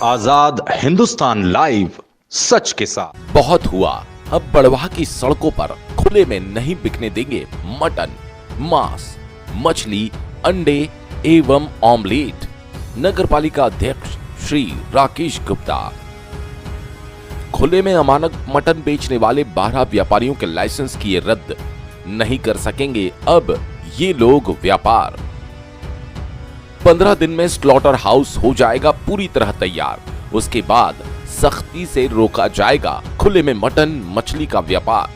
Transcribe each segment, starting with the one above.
आजाद Hindustan live, सच के साथ। बहुत हुआ, अब बड़वाह की सड़कों पर खुले में नहीं बिकने देंगे मटन, मांस, मछली, अंडे एवं ऑमलेट। नगर पालिका अध्यक्ष श्री राकेश गुप्ता। खुले में अमानक मटन बेचने वाले 12 व्यापारियों के लाइसेंस किए रद्द, नहीं कर सकेंगे अब ये लोग व्यापार। 15 दिन में स्लॉटर हाउस हो जाएगा पूरी तरह तैयार, उसके बाद सख्ती से रोका जाएगा खुले में मटन मछली का व्यापार।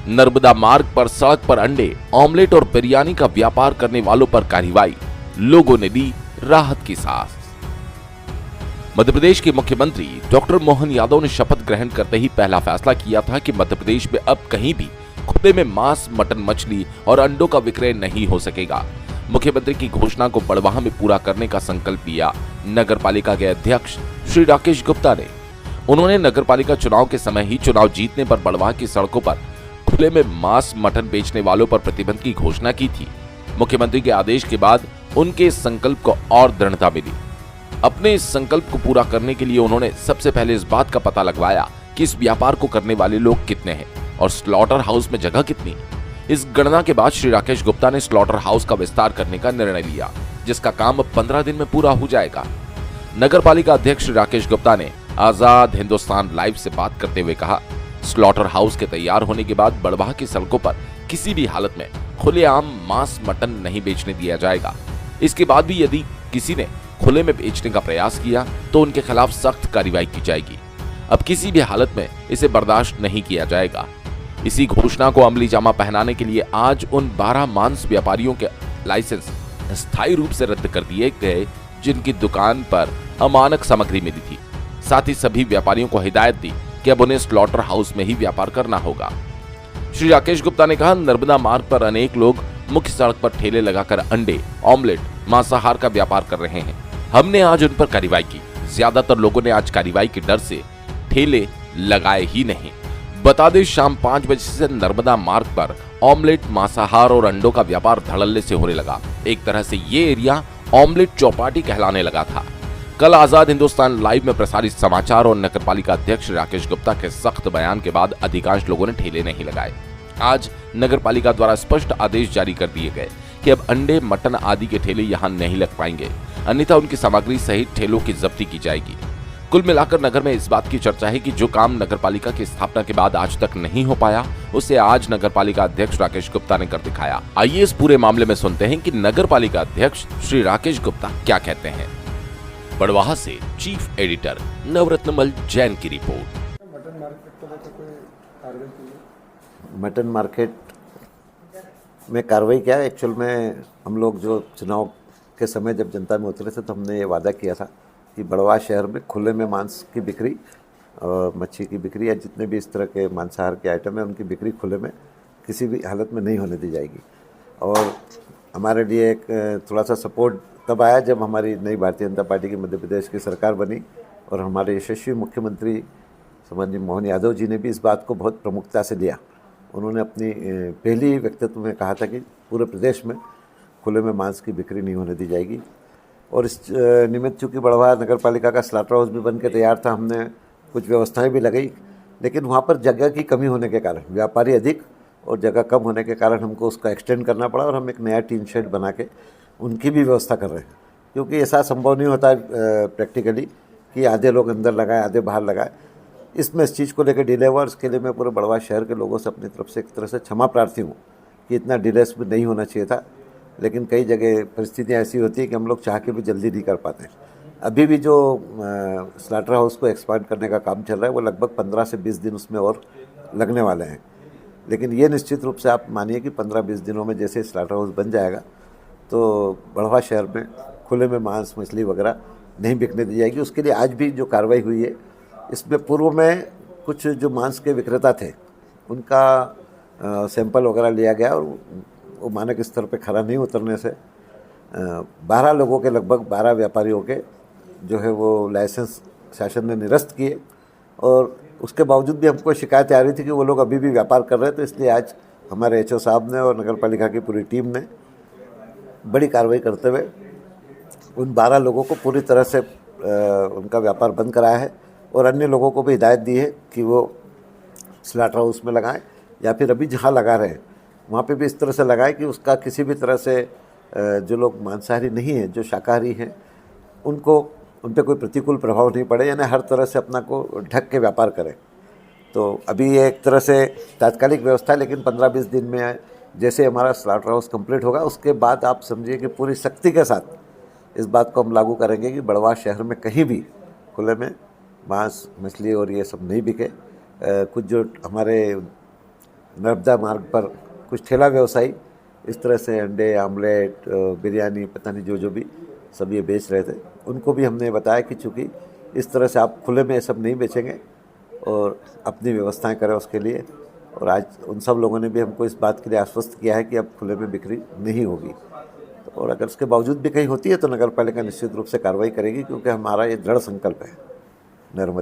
नर्मदा मार्ग पर सड़क पर अंडे, ऑमलेट और बिरयानी का व्यापार करने वालों पर कार्रवाई, लोगों ने ली राहत की सांस। मध्य प्रदेश के मुख्यमंत्री डॉक्टर मोहन यादव ने शपथ ग्रहण करते ही पहला फैसला किया था कि मध्य प्रदेश में अब कहीं भी खुले में मांस, मटन, मछली और अंडों का विक्रय नहीं हो सकेगा। मुख्यमंत्री की घोषणा को बड़वाह में पूरा करने का संकल्प लिया नगर पालिका के अध्यक्ष श्री राकेश गुप्ता ने। उन्होंने नगर पालिका चुनाव के समय ही चुनाव जीतने पर बड़वाह की सड़कों पर खुले में मांस, मटन बेचने वालों पर प्रतिबंध की घोषणा की थी। मुख्यमंत्री के आदेश के बाद उनके इस संकल्प को और दृढ़ता मिली। अपने इस संकल्प को पूरा करने के लिए उन्होंने सबसे पहले इस बात का पता लगवाया कि इस व्यापार को करने वाले लोग कितने हैं और स्लॉटर हाउस में जगह कितनी। इस गणना के बाद श्री राकेश गुप्ता ने स्लॉटर हाउस का विस्तार करने का निर्णय लिया, जिसका काम अब 15 दिन में पूरा हो जाएगा। नगर पालिका अध्यक्ष श्री राकेश गुप्ता ने आजाद हिंदुस्तान लाइव से बात करते हुए कहा, स्लॉटर हाउस के तैयार होने के बाद बड़वाह की सड़कों पर किसी भी हालत में खुलेआम मांस, मटन नहीं बेचने दिया जाएगा। इसके बाद भी यदि किसी ने खुले में बेचने का प्रयास किया तो उनके खिलाफ सख्त कार्रवाई की जाएगी। अब किसी भी हालत में इसे बर्दाश्त नहीं किया जाएगा। इसी घोषणा को अमली जामा पहनाने के लिए आज उन 12 मांस व्यापारियों के लाइसेंस स्थायी रूप से रद्द कर दिए गए, जिनकी दुकान पर अमानक सामग्री मिली थी। साथ ही सभी व्यापारियों को हिदायत दी कि अब उन्हें स्लॉटर हाउस में ही व्यापार करना होगा। श्री राकेश गुप्ता ने कहा, नर्मदा मार्ग पर अनेक लोग मुख्य सड़क पर ठेले लगाकर अंडे, ऑमलेट, मांसाहार का व्यापार कर रहे हैं। हमने आज उन पर कार्रवाई की। ज्यादातर लोगों ने आज कार्रवाई के डर से ठेले लगाए ही नहीं। बता दें, शाम 5 बजे से नर्मदा मार्ग पर ऑमलेट, मांसाहार और अंडों का व्यापार धड़ल्ले से होने लगा। एक तरह से ये एरिया ऑमलेट चौपाटी कहलाने लगा था। कल आजाद हिंदुस्तान लाइव में प्रसारित समाचार और नगर पालिका अध्यक्ष राकेश गुप्ता के सख्त बयान के बाद अधिकांश लोगों ने ठेले नहीं लगाए। आज नगर पालिका द्वारा स्पष्ट आदेश जारी कर दिए गए कि अब अंडे, मटन आदि के ठेले यहाँ नहीं लग पाएंगे, अन्यथा उनकी सामग्री सहित ठेलों की जब्ती की जाएगी। कुल मिलाकर नगर में इस बात की चर्चा है कि जो काम नगर पालिका की स्थापना के बाद आज तक नहीं हो पाया, उसे आज नगर पालिका अध्यक्ष राकेश गुप्ता ने कर दिखाया। आइए इस पूरे मामले में सुनते हैं कि नगर पालिका अध्यक्ष श्री राकेश गुप्ता क्या कहते हैं। बड़वाह से चीफ एडिटर नवरत्नमल जैन की रिपोर्ट। मटन मार्केट में कार्रवाई क्या है? एक्चुअल में हम लोग जो चुनाव के समय जब जनता में उतरे थे तो हमने ये वादा किया था कि बड़वाह शहर में खुले में मांस की बिक्री और मच्छी की बिक्री या जितने भी इस तरह के मांसाहार के आइटम हैं उनकी बिक्री खुले में किसी भी हालत में नहीं होने दी जाएगी। और हमारे लिए एक थोड़ा सा सपोर्ट तब आया जब हमारी नई भारतीय जनता पार्टी की मध्य प्रदेश की सरकार बनी और हमारे यशस्वी मुख्यमंत्री श्री मोहन यादव जी ने भी इस बात को बहुत प्रमुखता से लिया। उन्होंने अपनी पहली व्यक्तित्व में कहा था कि पूरे प्रदेश में खुले में मांस की बिक्री नहीं होने दी जाएगी। और इस निमित्त चूँकि बड़वाह नगर पालिका का स्लॉटर हाउस भी बन के तैयार था, हमने कुछ व्यवस्थाएं भी लगाई, लेकिन वहाँ पर जगह की कमी होने के कारण, व्यापारी अधिक और जगह कम होने के कारण हमको उसका एक्सटेंड करना पड़ा और हम एक नया टीन शेड बना के उनकी भी व्यवस्था कर रहे हैं। क्योंकि ऐसा संभव नहीं होता प्रैक्टिकली कि आधे लोग अंदर लगाए आधे बाहर लगाए। इसमें इस चीज़ को लेकर डिले हुआ और इसके लिए मैं पूरे बड़वाह शहर के लोगों से अपनी तरफ से एक तरह से क्षमा प्रार्थी हूँ कि इतना डिले भी नहीं होना चाहिए था, लेकिन कई जगह परिस्थितियाँ ऐसी होती है कि हम लोग चाह के भी जल्दी नहीं कर पाते। अभी भी जो स्लॉटर हाउस को एक्सपांड करने का काम चल रहा है वो लगभग 15 से 20 दिन उसमें और लगने वाले हैं। लेकिन ये निश्चित रूप से आप मानिए कि 15-20 दिनों में जैसे स्लॉटर हाउस बन जाएगा तो बड़वाह शहर में खुले में मांस, मछली वगैरह नहीं बिकने दी जाएगी। उसके लिए आज भी जो कार्रवाई हुई है, इसमें पूर्व में कुछ जो मांस के विक्रेता थे उनका सैंपल वगैरह लिया गया और वो मानक स्तर पे खरा नहीं उतरने से 12 लोगों के, लगभग 12 व्यापारियों के जो है वो लाइसेंस शासन ने निरस्त किए। और उसके बावजूद भी हमको शिकायतें आ रही थी कि वो लोग अभी भी व्यापार कर रहे हैं। तो इसलिए आज हमारे एचओ साहब ने और नगर पालिका की पूरी टीम ने बड़ी कार्रवाई करते हुए उन 12 लोगों को पूरी तरह से उनका व्यापार बंद कराया है और अन्य लोगों को भी हिदायत दी है कि वो स्लॉटर हाउस में लगाएं या फिर अभी जहाँ लगा रहे हैं वहाँ पे भी इस तरह से लगाएं कि उसका किसी भी तरह से जो लोग मांसाहारी नहीं हैं, जो शाकाहारी हैं, उनको उन पर कोई प्रतिकूल प्रभाव नहीं पड़े, यानी हर तरह से अपना को ढक के व्यापार करें। तो अभी ये एक तरह से तात्कालिक व्यवस्था है, लेकिन 15-20 दिन में जैसे हमारा स्लॉटर हाउस कंप्लीट होगा उसके बाद आप समझिए कि पूरी सख्ती के साथ इस बात को हम लागू करेंगे कि बड़वाह शहर में कहीं भी खुले में मांस, मछली और ये सब नहीं बिके। कुछ जो हमारे नर्मदा मार्ग पर कुछ ठेला व्यवसायी इस तरह से अंडे, आमलेट, बिरयानी, पता नहीं जो भी सब ये बेच रहे थे, उनको भी हमने बताया कि चूँकि इस तरह से आप खुले में ये सब नहीं बेचेंगे और अपनी व्यवस्थाएं करें उसके लिए। और आज उन सब लोगों ने भी हमको इस बात के लिए आश्वस्त किया है कि अब खुले में बिक्री नहीं होगी। और अगर उसके बावजूद भी कहीं होती है तो नगर पालिका निश्चित रूप से कार्रवाई करेगी, क्योंकि हमारा ये दृढ़ संकल्प है नर्मदा